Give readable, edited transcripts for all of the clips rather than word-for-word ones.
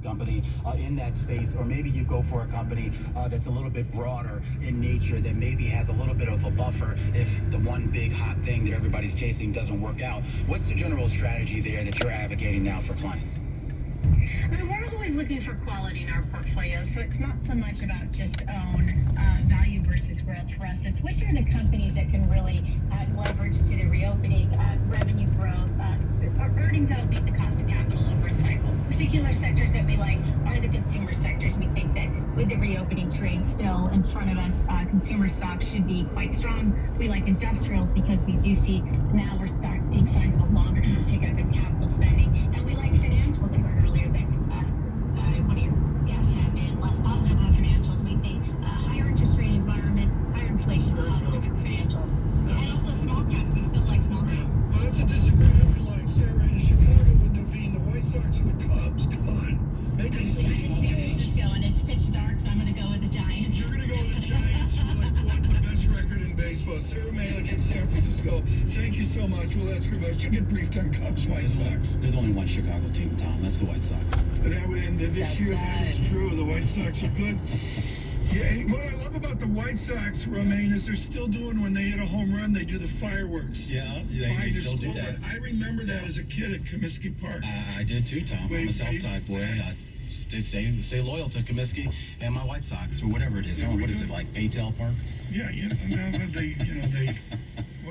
company in that space, or maybe you go for a company that's a little bit broader in nature, that maybe has a little bit of a buffer if the one big hot thing that everybody's chasing doesn't work out. What's the general strategy there that you're advocating now for clients? We're always looking for quality in our portfolio, so it's not so much about just value versus growth for us. It's which are the companies that can really add leverage to the reopening, revenue growth, earnings that'll beat the cost of capital over a cycle. Particular sectors that we like are the consumer sectors. We think that with the reopening trade still in front of us, consumer stocks should be quite strong. We like industrials because we do see now we're starting to see signs of a longer-term pickup in capital spending, and we like financials. I heard earlier that one of your guests had been less positive about financials. We think higher interest rate environment, higher inflation, positive for financials, and also small caps. We still like small caps. Well, that's a disagreement we like. Sarah in Chicago with Naveen, the White Sox and the Cubs. Come on. Maybe Actually, I just see where this is going. It's pitch dark, so I'm going to go with the Giants. You're going to go with the Giants, who won the best record in baseball. Sarah Malik in San Francisco. Thank you so much. We'll ask her about it. You get briefed on Cubs, White Sox. There's only one Chicago team, Tom. That's the White Sox. That would end this year. That is true. The White Sox are good. Yeah, what I love about the White Sox, Romaine, is they're still doing when they hit a home run, they do the fireworks. Yeah, they still do that. I remember that as a kid at Comiskey Park. I did too, Tom. I'm a Southside boy. Stay loyal to Comiskey and my White Sox, or whatever it is. Yeah, what is it, like Baytail Park? Yeah,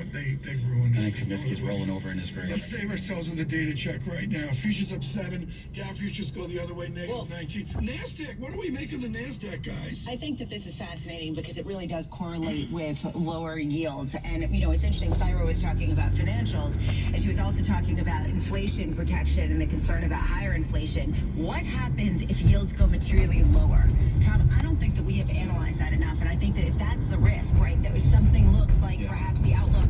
they ruined it. I think Comiskey's rolling over in his grave. Let's save ourselves with a data check right now. Futures up 7, Dow futures go the other way, negative 19. NASDAQ, what do we make of the NASDAQ, guys? I think that this is fascinating because it really does correlate with lower yields. And, it's interesting, Syra was talking about financials, and she was also talking about inflation protection and the concern about higher inflation. What happens if yields go materially lower? Tom, I don't think that we have analyzed that enough, and I think that if that's the risk, right, that if something looks like perhaps the outlook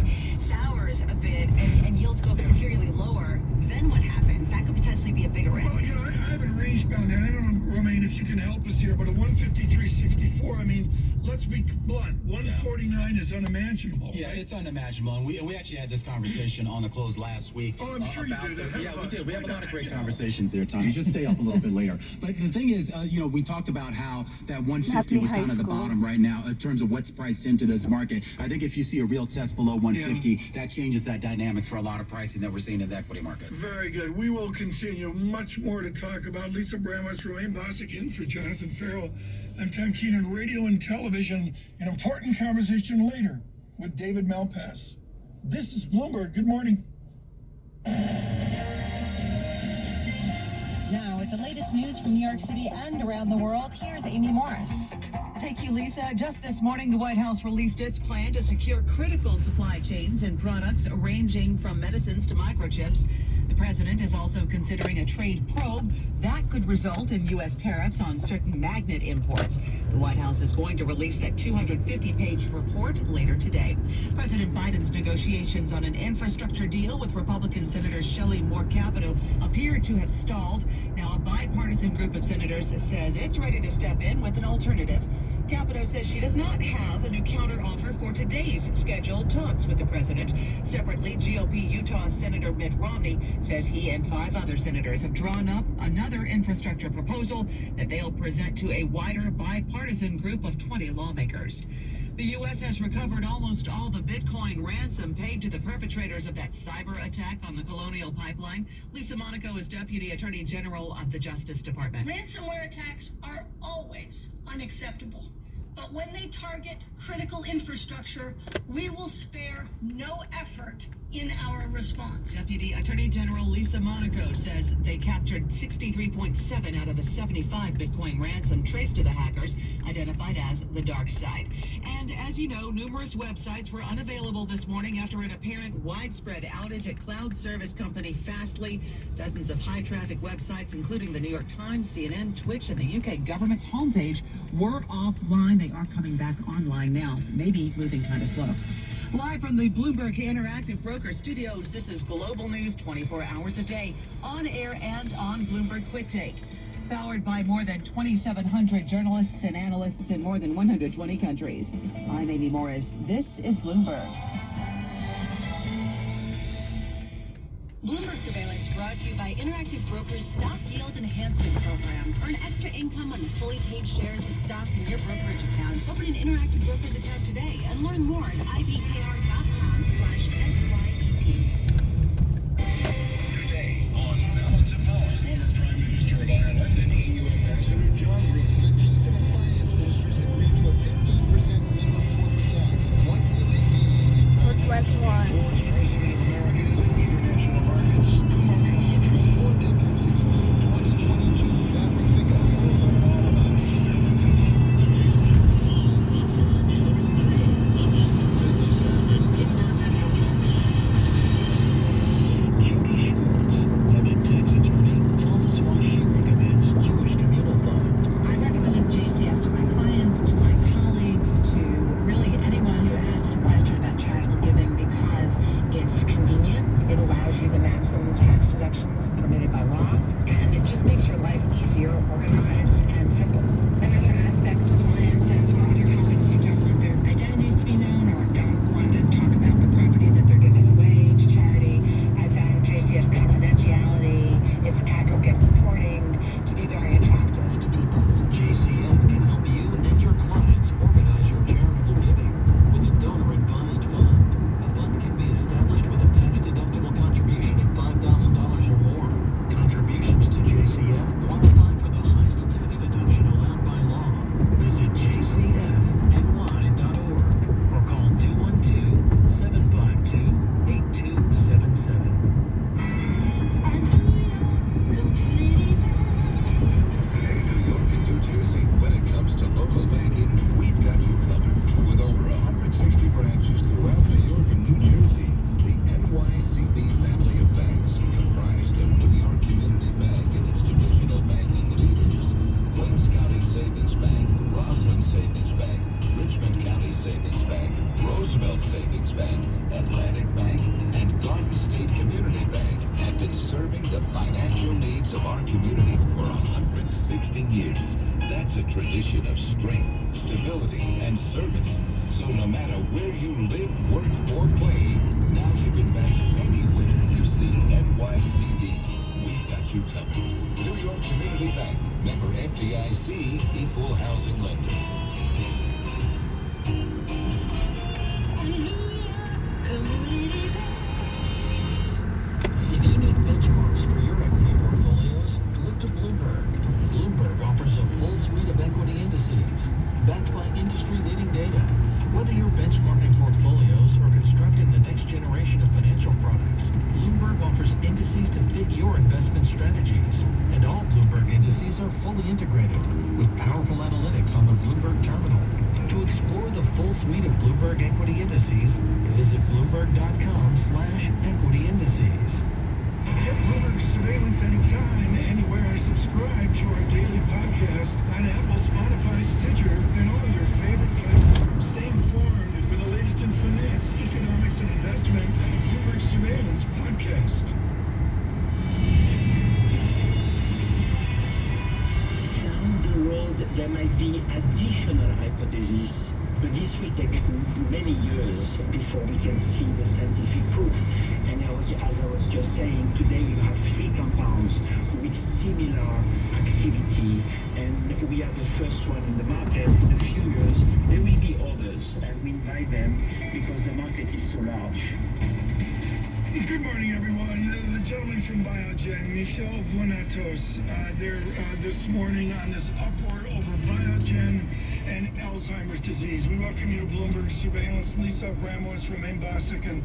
sours a bit and yields go materially lower, then what happens? That could potentially be a bigger risk. Well, I haven't range bound that. I don't know, Romaine, if you can help us here, but a 153.64, let's be blunt. 149 is unimaginable. Yeah, it's unimaginable. And we actually had this conversation on the close last week. Oh, I'm sure you did. Yeah, we did. We have a lot of great conversations there, Tom. Just stay up a little bit later. But the thing is, we talked about how that 150 was kind of the bottom right now in terms of what's priced into this market. I think if you see a real test below 150, that changes that dynamics for a lot of pricing that we're seeing in the equity market. Very good. We will continue. Much more to talk about. Lisa Bramos, Romaine Bosick in for Jonathan Farrell. I'm Tom Keenan, radio and television. An important conversation later with David Malpass. This is Bloomberg. Good morning. Now, with the latest news from New York City and around the world, here's Amy Morris. Thank you, Lisa. Just this morning, the White House released its plan to secure critical supply chains and products ranging from medicines to microchips. The president is also considering a trade probe that could result in U.S. tariffs on certain magnet imports. The White House is going to release that 250-page report later today. President Biden's negotiations on an infrastructure deal with Republican Senator Shelley Moore Capito appear to have stalled. Now, a bipartisan group of senators says it's ready to step in with an alternative. Capito says she does not have a new counteroffer for today's scheduled talks with the president. Separately, GOP Utah Senator Mitt Romney says he and 5 other senators have drawn up another infrastructure proposal that they'll present to a wider bipartisan group of 20 lawmakers. The U.S. has recovered almost all the Bitcoin ransom paid to the perpetrators of that cyber attack on the Colonial Pipeline. Lisa Monaco is Deputy Attorney General of the Justice Department. Ransomware attacks are always unacceptable. But when they target critical infrastructure, we will spare no effort in our response. Deputy Attorney General Lisa Monaco says they captured 63.7 out of the 75 Bitcoin ransom traced to the hackers, identified as the dark side. And as you know, numerous websites were unavailable this morning after an apparent widespread outage at cloud service company Fastly. Dozens of high-traffic websites, including the New York Times, CNN, Twitch, and the UK government's homepage, were offline. They are coming back online now, maybe moving kind of slow. Live from the Bloomberg Interactive Broker Studios, this is Global News 24 hours a day, on air and on Bloomberg Quick Take. Powered by more than 2,700 journalists and analysts in more than 120 countries. I'm Amy Morris. This is Bloomberg. Bloomberg Surveillance brought to you by Interactive Broker's Stock Yield Enhancement Program. and fully paid shares of stocks in your brokerage account. Open an interactive brokerage account today and learn more at ibkr.com/SYET. Today on Balance of Power, former Prime Minister of Ireland and EU Ambassador John Rutledge, civil finance ministers agreed to a 15% minimum corporate tax. What will it mean? With 21. Ford's president of Americas and international markets. Good morning, Andrew. Ford debuts its new 2022 fabric pickup. We'll learn all about it. I recommended JCF to my clients, to my colleagues, to really anyone who asks a question about charitable giving because it's convenient, it allows you the maximum tax deductions permitted by law, and it just makes your life easier, organized, and simple. Another aspect for clients and for other colleagues who don't want their identities to be known or don't want to talk about the property that they're giving away to charity, I found JCF's confidentiality, its aggregate reporting to be very attractive to people. JCF can help you and your clients organize your charitable giving with a donor-advised fund. A fund can be established with a tax-deductible contribution of $5,000 or more. Contributions to JCF qualify for the highest tax deduction allowed by law. Visit jcfny.org or call 212-752-8277. Hey, New York and New Jersey, when it comes to local banking, we've got you covered. With over 160 branches throughout New York and New Jersey, the NYCB family of banks, comprised of New York Community Bank and its traditional banking leaders, Queens County Savings Bank, Roslyn Savings Bank, Richmond County Savings Bank, Roosevelt Savings Bank, Atlantic Bank, and Garden State Community Bank have been serving the financial needs of our communities for 160 years. That's a tradition of strength, stability, and service. So no matter where you live, work, or play, now you can bank anywhere you see NYCB. We've got you covered. New York Community Bank, member FDIC, equal housing lender. If you need benchmarks for your equity portfolios, look to Bloomberg. Bloomberg offers a full suite of equity indices, backed by industry-leading data. Whether you're benchmarking portfolios or constructing the next generation of financial products, Bloomberg offers indices to fit your investment strategies. And all Bloomberg indices are fully integrated with powerful analytics on the Bloomberg terminal. To explore the full suite of Bloomberg equity indices, visit bloomberg.com/equity indices. Get Bloomberg surveillance anytime, anywhere. Subscribe to our daily podcast on Apple, Spotify, Stitcher, and all your favorite platforms. Stay informed with the latest in finance, economics, and investment on the Bloomberg Surveillance Podcast. Down the road, there might be additional hypotheses, but this will take many years before we can see the scientific proof. And as I was just saying, today you have 3 compounds with similar activity, and we are the first one in the market. In a few years, there will be others, and we invite them because the market is so large. Good morning, everyone. The gentleman from Biogen, Michel Vonatos, they're this morning on this uproar over Biogen and Alzheimer's disease. We welcome you to Bloomberg Surveillance, Lisa Ramos, Romaine Bosick, and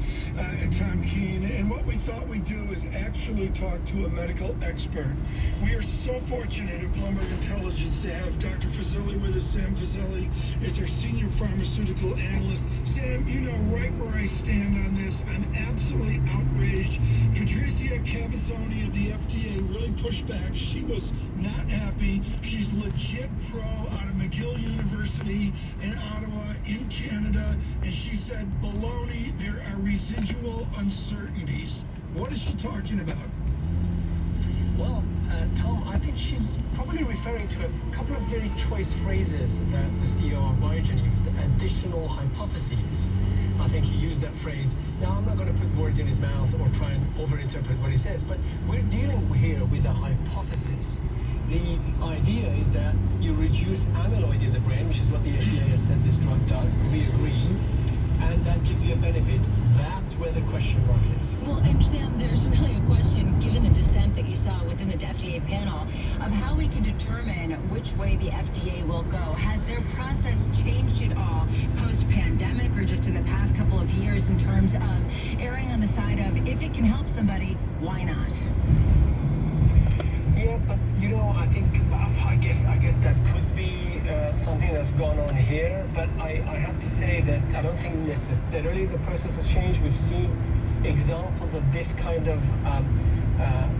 Tom Keene. And what we thought we'd do is actually talk to a medical expert. We are so fortunate at Bloomberg Intelligence to have Dr. Fazeli with us. Sam Fazeli is our senior pharmaceutical analyst. Sam, you know right where I stand on this. I'm absolutely outraged. Patricia Cavazzoni of the FDA really pushed back. She was not happy. She's legit pro out of McGill University in Ottawa, in Canada, and she said, baloney, there are residual uncertainties. What is she talking about? Well, Tom, I think she's probably referring to a couple of very choice phrases that the CEO of Biogen used, additional hypotheses. I think he used that phrase. Now, I'm not going to put words in his mouth or try and overinterpret what he says, but we're dealing here with a hypothesis. The idea is that you to determine which way the FDA will go. Has their process changed at all post-pandemic or just in the past couple of years in terms of erring on the side of if it can help somebody, why not? Yeah, but I guess that could be something that's gone on here. But I have to say that I don't think necessarily the process has changed. We've seen examples of this kind of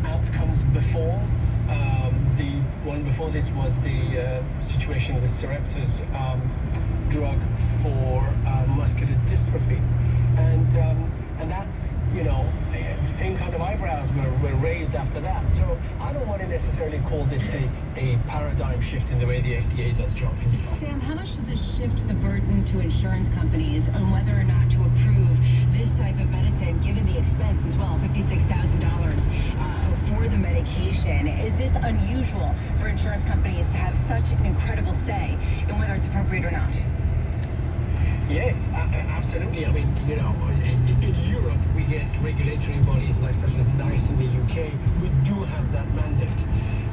outcomes before. The one before this was the situation with Sarepta's drug for muscular dystrophy, and that's same kind of eyebrows were raised after that. So I don't want to necessarily call this a paradigm shift in the way the FDA does job. Sam, how much does this shift the burden to insurance companies on whether or not to approve this type of medicine, given the expense as well, $56,000 for the medication? Is this unusual for insurance companies to have such an incredible say in whether it's appropriate or not? Yes, absolutely. I mean, in Europe, we get regulatory bodies like such as NICE in the UK. We do have that mandate.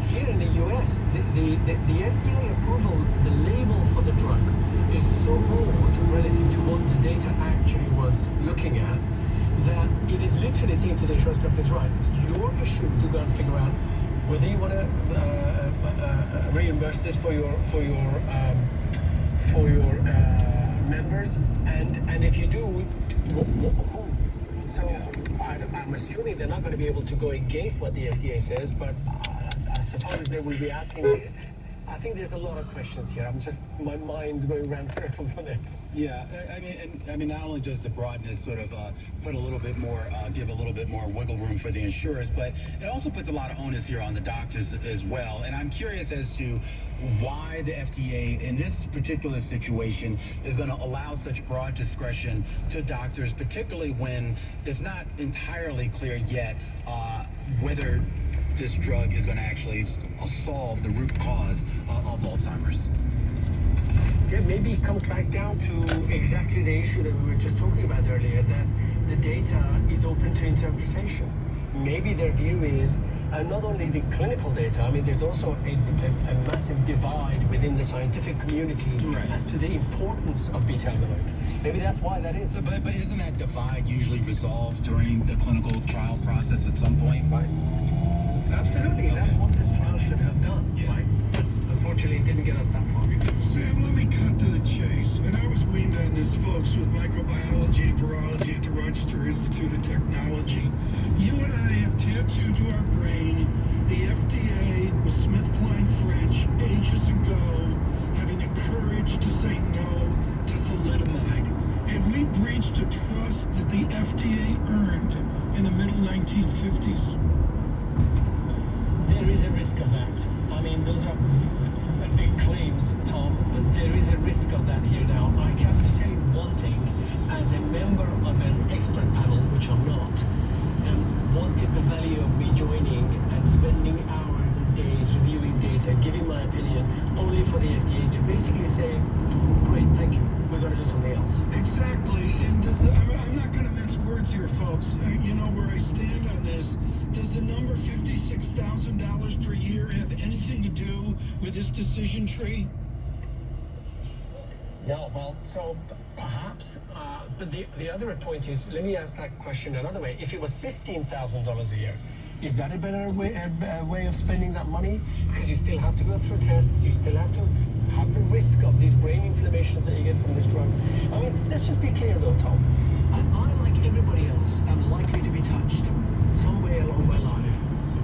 Here in the US, the FDA approval, the label for the drug is so broad relative to what the data actually was looking at that it is literally saying to the insurance companies, right, it's your issue to go and figure out whether you want to reimburse this for your members, and if you do, who? So I'm assuming they're not going to be able to go against what the FDA says, but I suppose they will be asking. I think there's a lot of questions here. My mind's going round circles on it. Yeah, I mean, not only does the broadness sort of put a little bit more, give a little bit more wiggle room for the insurers, but it also puts a lot of onus here on the doctors as well. And I'm curious as to why the FDA in this particular situation is going to allow such broad discretion to doctors, particularly when it's not entirely clear yet whether this drug is going to actually solve the root cause of Alzheimer's. Yeah, maybe it comes back down to exactly the issue that we were just talking about earlier, that the data is open to interpretation. Maybe their view is not only the clinical data, I mean, there's also a massive divide within the scientific community as to the importance of beta amyloid. Maybe that's why that is. But isn't that divide usually resolved during the clinical trial process at some point? Right. Absolutely. That's what this trial should have done, right? But unfortunately, it didn't get us that far. Sam, let me cut to the chase. And I was weaned on this, folks, with microbiology and virology at the Rochester Institute of Technology. You and I have tattooed to our brain the FDA with SmithKline French ages ago having the courage to say no to thalidomide. And we breached a trust that the FDA earned in the middle 1950s. There is a risk of that. I mean, those are big claims, Tom, but there is a risk of that here now. I can tell you one thing, as a member of an expert panel, which I'm not, what is the value of me joining and spending hours and days reviewing data, giving my opinion, only for the FDA to basically say, great, thank you, we're going to do something else. Exactly, and I'm not going to mince words here, folks. You know where I stand on this. Does the number $56,000 per year have anything to do with this decision tree? No, well, so perhaps, but the other point is, let me ask that question another way. If it was $15,000 a year, is that a better way of spending that money? Because you still have to go through tests, you still have to have the risk of these brain inflammations that you get from this drug. I mean, let's just be clear though, Tom. I, like everybody else, am likely to be touched some way along my life,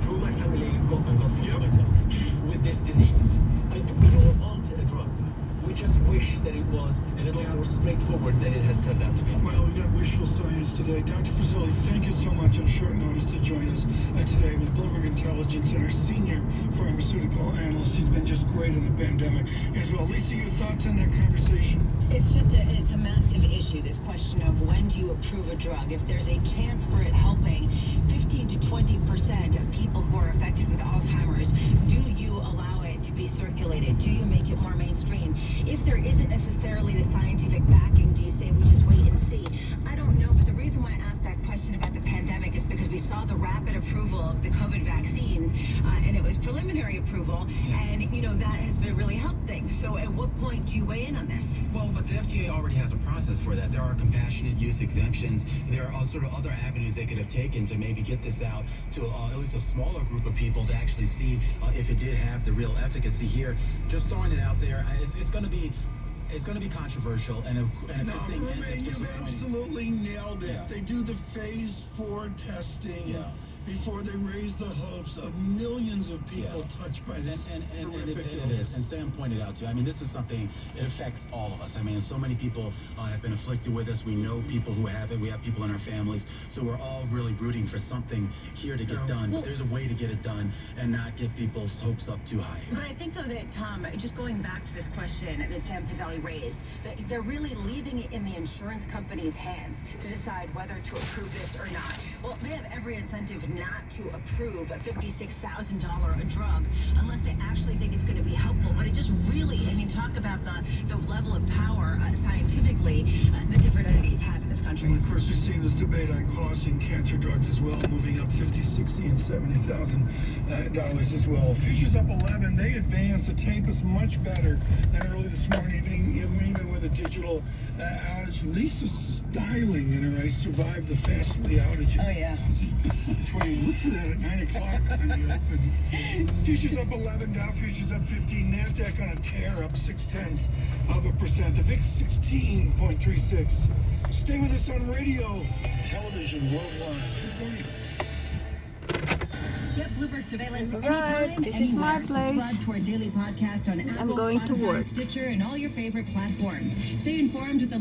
through my family, God forgive myself, with this disease. We don't want a drug. We just wish that it was a little more straightforward than it has turned out to be. Well, we got wishful science today. Dr. Fazoli, thank you so much on short notice to join us today with Bloomberg Intelligence and our senior pharmaceutical analyst. He's been just great in the pandemic as well. Lisa, your thoughts on that conversation? It's a massive issue, this question of when do you approve a drug. If there's a chance for it helping 15 to 20% of people who are affected with Alzheimer's, do you allow it to be circulated? Do you make it more mainstream? If there isn't necessarily the scientific backing, do you say we just wait and see? I don't know, but the reason why I asked that question about the pandemic is because we saw the rapid approval of the COVID vaccines, and it was preliminary approval, and to really help things. So at what point do you weigh in on this? Well, but the FDA already has a process for that. There are compassionate use exemptions. There are sort of other avenues they could have taken to maybe get this out to at least a smaller group of people to actually see if it did have the real efficacy here. Just throwing it out there, it's going to be controversial, and if No, the thing Romaine, ends up you've disappointing. absolutely nailed it. Yeah. They do the phase 4 testing before they raise the hopes of millions of people touched by this horrific It illness. is. And Sam pointed out too. I mean, this is something, it affects all of us. I mean, so many people have been afflicted with this. We know people who have it. We have people in our families. So we're all really rooting for something here to get done. But there's a way to get it done and not get people's hopes up too high. But I think, though, that, Tom, just going back to this question that Sam Fazeli raised, that they're really leaving it in the insurance company's hands to decide whether to approve this or not. Well, they have every incentive not to approve a $56,000 drug unless they actually think it's going to be helpful. But it just really, I mean, talk about the level of power scientifically the different entities have in this country. And of course, we've seen this debate on costing cancer drugs as well, moving up $50, $60, and $70,000 as well. Futures up 11. They advance. The tape is much better than early this morning, even with a digital outage. Lisa Styling in her race survived the Fastly outage. Oh, yeah. That's why you looked at that at 9 o'clock on the open. Futures up 11, Dow futures up 15, NASDAQ on a tear up 0.6%. The VIX 16.36. Stay with us on radio, television worldwide. Good morning. Get Bloomberg surveillance Alright, anytime, this is my anywhere. place. Subscribe to our daily podcast on I'm Apple, going to Spotify, work. Stitcher, and all your favorite platforms. Stay informed with the